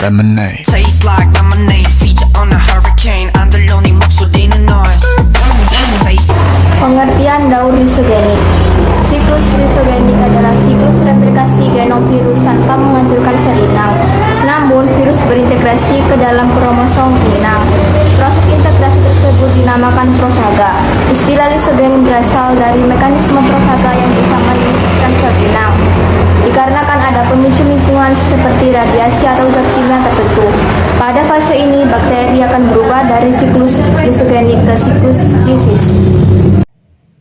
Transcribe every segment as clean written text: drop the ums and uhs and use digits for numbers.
lemonade. Tastes like lemonade, feature on a hurricane. 안들려니 목소리는 noise. Taste. Pengertian daur lisogenik. Siklus lisogenik adalah siklus replikasi genom virus tanpa menghancurkan sel inang, namun virus berintegrasi ke dalam kromosom inang. Proses integrasi tersebut dinamakan profaga. Istilah lisogenik berasal dari mekanisme profaga yang bisa menyiskan sel inang. Dikarenakan ada pemicu lingkungan seperti radiasi atau zat kimia tertentu. Pada fase ini, bakteri akan berubah dari siklus lisogenik ke siklus lisis.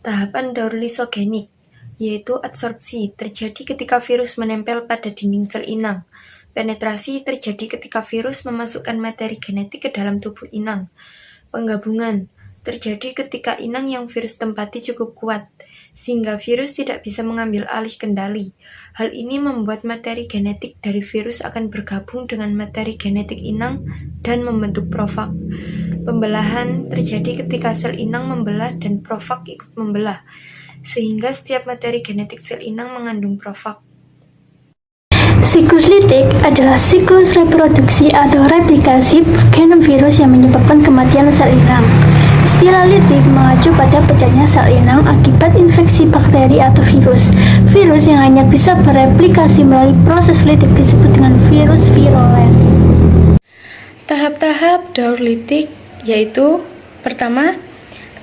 Tahapan daur lisogenik, yaitu adsorpsi, terjadi ketika virus menempel pada dinding sel inang. Penetrasi terjadi ketika virus memasukkan materi genetik ke dalam tubuh inang. Penggabungan terjadi ketika inang yang virus tempati cukup kuat, sehingga virus tidak bisa mengambil alih kendali. Hal ini membuat materi genetik dari virus akan bergabung dengan materi genetik inang dan membentuk profag. Pembelahan terjadi ketika sel inang membelah dan profag ikut membelah, sehingga setiap materi genetik sel inang mengandung profag. Siklus litik adalah siklus reproduksi atau replikasi genom virus yang menyebabkan kematian sel inang. Istilah litik mengacu pada pecahnya sel inang akibat infeksi bakteri atau virus. Virus yang hanya bisa bereplikasi melalui proses litik disebut dengan virus virulen. Tahap-tahap daur litik yaitu pertama,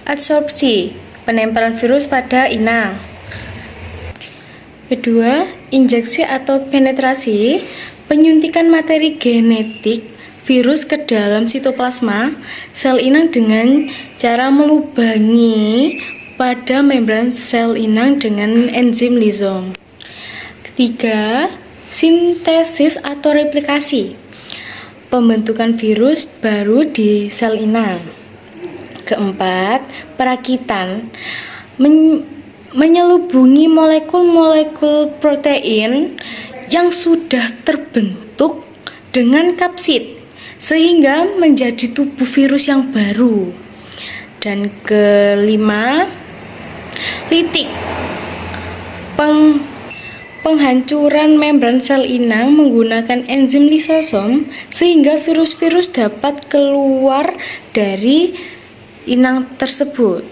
adsorpsi, penempelan virus pada inang. Kedua, injeksi atau penetrasi, penyuntikan materi genetik virus ke dalam sitoplasma sel inang dengan cara melubangi pada membran sel inang dengan enzim lisom. Ketiga, sintesis atau replikasi, pembentukan virus baru di sel inang. Keempat, perakitan, menyelubungi molekul-molekul protein yang sudah terbentuk dengan kapsid sehingga menjadi tubuh virus yang baru. Dan kelima, litik, penghancuran membran sel inang menggunakan enzim lisosom sehingga virus-virus dapat keluar dari inang tersebut.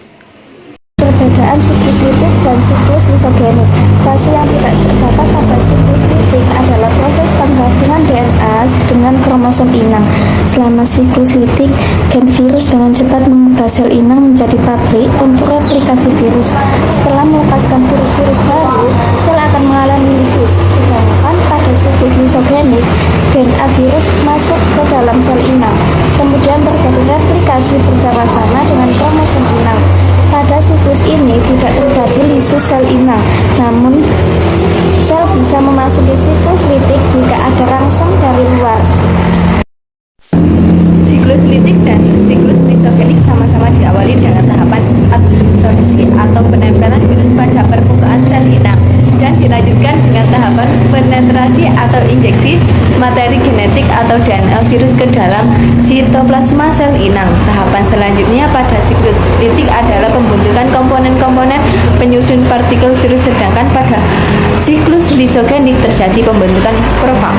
Perbedaan siklus litik dan siklus lisogenik. Fase yang tidak terdapat pada siklus litik adalah proses penggabungan DNA dengan kromosom inang. Selama siklus litik, gen virus dengan cepat mengubah sel inang menjadi pabrik untuk replikasi virus. Setelah melepaskan virus-virus baru, sel akan mengalami lisis. Sedangkan pada siklus lisogenik, DNA virus masuk ke dalam sel inang. Kemudian terjadi replikasi bersama-sama dengan kromosom inang. Pada siklus ini tidak terjadi lisis sel inang, namun sel bisa memasuki siklus litik jika ada rangsang dari luar. Siklus litik dan siklus lisogenik sama-sama diawali dengan tahapan adsorpsi atau penempelan virus pada permukaan sel inang dan dilanjutkan dengan tahapan penetrasi atau injeksi materi genetik atau DNA virus ke dalam sitoplasma sel inang. Tahapan selanjutnya pada siklus litik adalah pembentukan komponen-komponen penyusun partikel virus, sedangkan pada siklus lisogenik terjadi pembentukan profag.